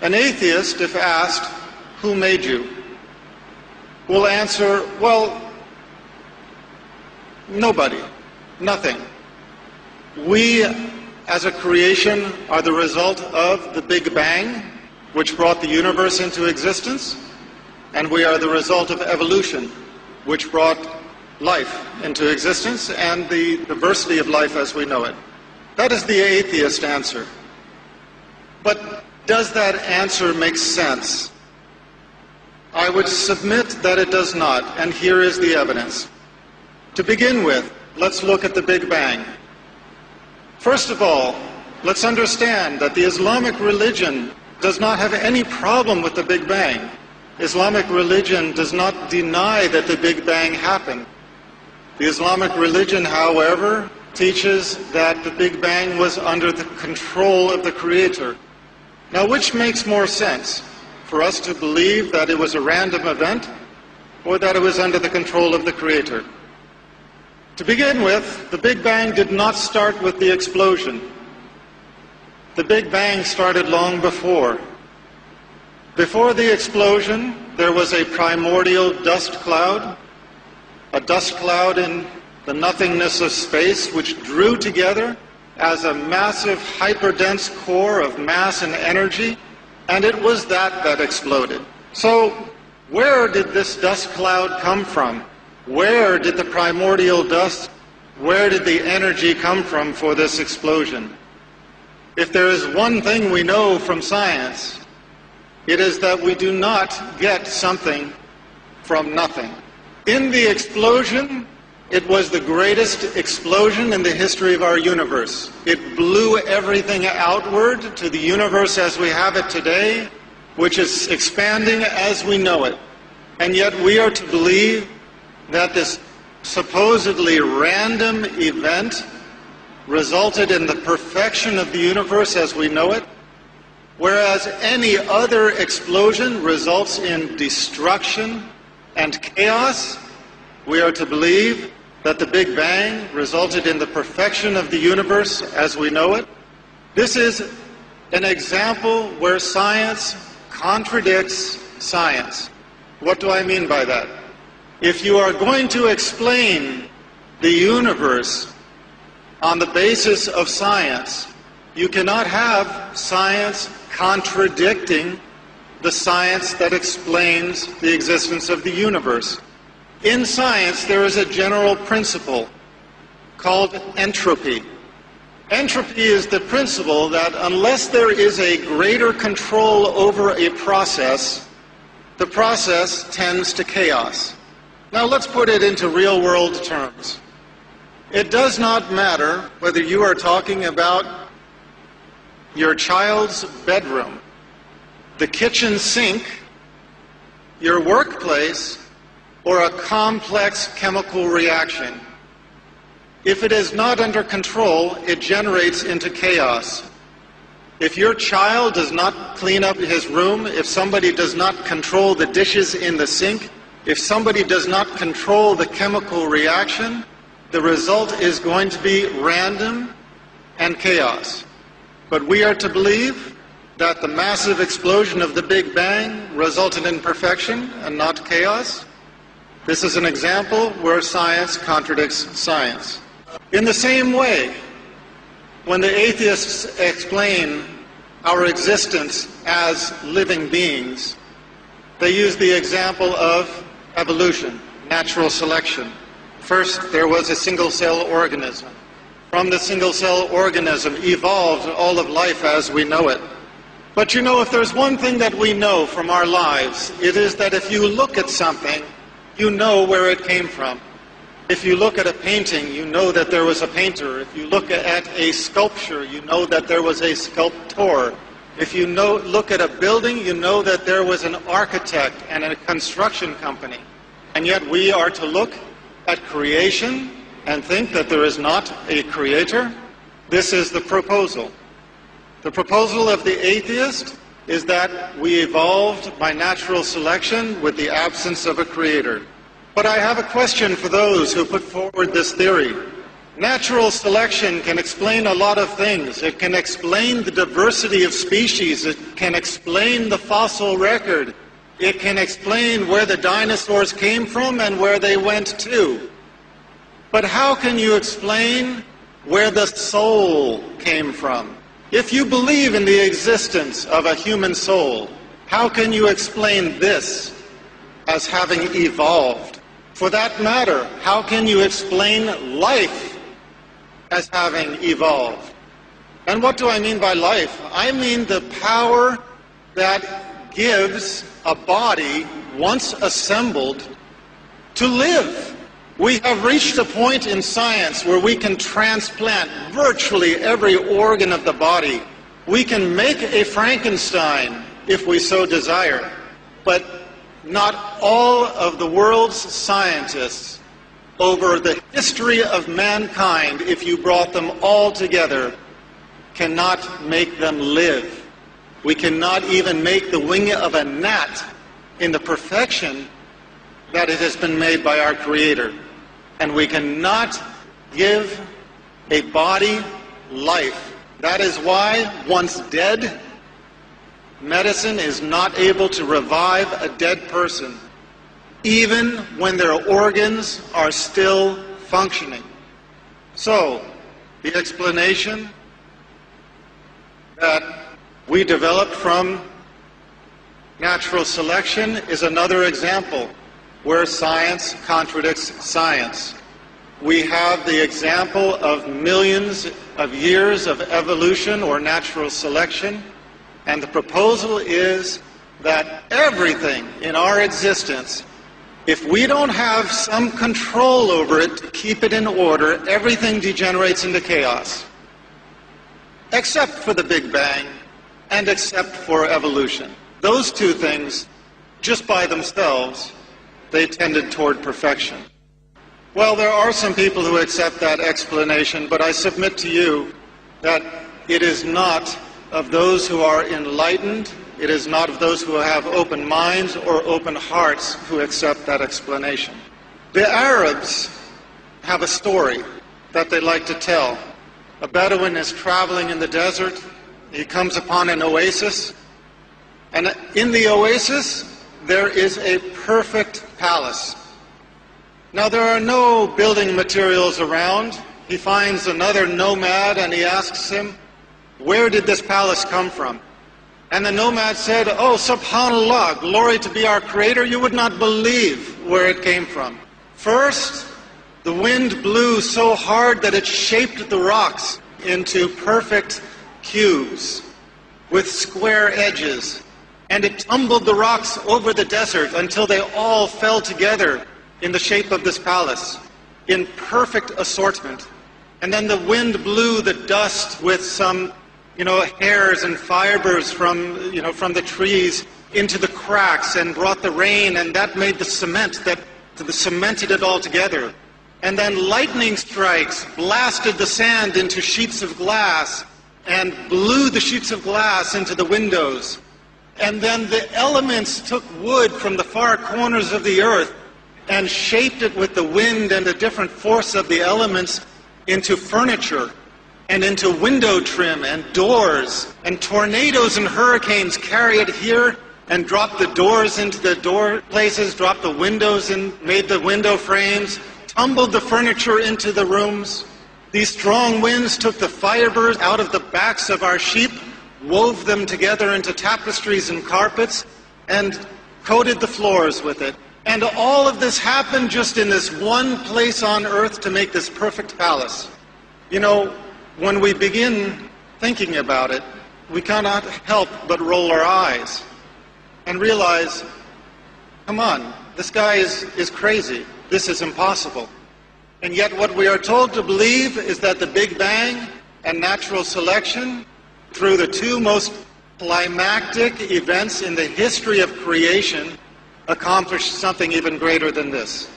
An atheist, if asked, who made you, will answer, well, nobody, nothing. We, as a creation, are the result of the Big Bang, which brought the universe into existence, and we are the result of evolution, which brought life into existence and the diversity of life as we know it. That is the atheist answer. But does that answer make sense? I would submit that it does not, and here is the evidence. To begin with, let's look at the Big Bang. First of all, let's understand that the Islamic religion does not have any problem with the Big Bang. Islamic religion does not deny that the Big Bang happened. The Islamic religion, however, teaches that the Big Bang was under the control of the Creator. Now, which makes more sense? For us to believe that it was a random event, or that it was under the control of the Creator? To begin with, the Big Bang did not start with the explosion. The Big Bang started long before. Before the explosion, there was a primordial dust cloud, a dust cloud in the nothingness of space, which drew together as a massive hyperdense core of mass and energy, and it was that exploded. So, where did this dust cloud come from? Where did the primordial dust, where did the energy come from for this explosion? If there is one thing we know from science, it is that we do not get something from nothing. In the explosion, it was the greatest explosion in the history of our universe. It blew everything outward to the universe as we have it today, which is expanding as we know it. And yet we are to believe that this supposedly random event resulted in the perfection of the universe as we know it, whereas any other explosion results in destruction and chaos. We are to believe that the Big Bang resulted in the perfection of the universe as we know it. This is an example where science contradicts science. What do I mean by that? If you are going to explain the universe on the basis of science, you cannot have science contradicting the science that explains the existence of the universe. In science, there is a general principle called entropy. Entropy is the principle that unless there is a greater control over a process, the process tends to chaos. Now let's put it into real-world terms. It does not matter whether you are talking about your child's bedroom, the kitchen sink, your workplace, or a complex chemical reaction. If it is not under control, it generates into chaos. If your child does not clean up his room, if somebody does not control the dishes in the sink, if somebody does not control the chemical reaction, the result is going to be random and chaos. But we are to believe that the massive explosion of the Big Bang resulted in perfection and not chaos. This is an example where science contradicts science. In the same way, when the atheists explain our existence as living beings, they use the example of evolution, natural selection. First, there was a single-cell organism. From the single-cell organism evolved all of life as we know it. But you know, if there's one thing that we know from our lives, it is that if you look at something, you know where it came from. If you look at a painting, you know that there was a painter. If you look at a sculpture, you know that there was a sculptor. If you look at a building, you know that there was an architect and a construction company. And yet we are to look at creation and think that there is not a creator. This is the proposal. The proposal of the atheist is that we evolved by natural selection with the absence of a creator. But I have a question for those who put forward this theory. Natural selection can explain a lot of things. It can explain the diversity of species. It can explain the fossil record. It can explain where the dinosaurs came from and where they went to. But how can you explain where the soul came from? If you believe in the existence of a human soul, how can you explain this as having evolved? For that matter, how can you explain life as having evolved? And what do I mean by life? I mean the power that gives a body, once assembled, to live. We have reached a point in science where we can transplant virtually every organ of the body. We can make a Frankenstein if we so desire. But not all of the world's scientists over the history of mankind, if you brought them all together, cannot make them live. We cannot even make the wing of a gnat in the perfection that it has been made by our Creator. And we cannot give a body life. That is why, once dead, medicine is not able to revive a dead person, even when their organs are still functioning. So, the explanation that we developed from natural selection is another example where science contradicts science. We have the example of millions of years of evolution or natural selection, and the proposal is that everything in our existence, if we don't have some control over it to keep it in order, everything degenerates into chaos. Except for the Big Bang and except for evolution. Those two things, just by themselves, they tended toward perfection. Well, there are some people who accept that explanation, but I submit to you that it is not of those who are enlightened, it is not of those who have open minds or open hearts who accept that explanation. The Arabs have a story that they like to tell. A Bedouin is traveling in the desert. He comes upon an oasis, and in the oasis there is a perfect palace. Now there are no building materials around. He finds another nomad and he asks him, "Where did this palace come from?" And the nomad said, "Oh, subhanallah, glory to be our Creator, you would not believe where it came from. First, the wind blew so hard that it shaped the rocks into perfect cubes with square edges. And it tumbled the rocks over the desert until they all fell together in the shape of this palace, in perfect assortment. And then the wind blew the dust with some, hairs and fibers from the trees into the cracks and brought the rain, and that made the cement that cemented it all together. And then lightning strikes blasted the sand into sheets of glass and blew the sheets of glass into the windows. And then the elements took wood from the far corners of the earth and shaped it with the wind and the different force of the elements into furniture and into window trim and doors. And tornadoes and hurricanes carry it here and drop the doors into the door places, drop the windows and made the window frames, tumbled the furniture into the rooms. These strong winds took the fibers out of the backs of our sheep, wove them together into tapestries and carpets, and coated the floors with it. And all of this happened just in this one place on earth to make this perfect palace. When we begin thinking about it, we cannot help but roll our eyes and realize, come on, this guy is crazy. This is impossible. And yet what we are told to believe is that the Big Bang and natural selection, through the two most climactic events in the history of creation, accomplished something even greater than this.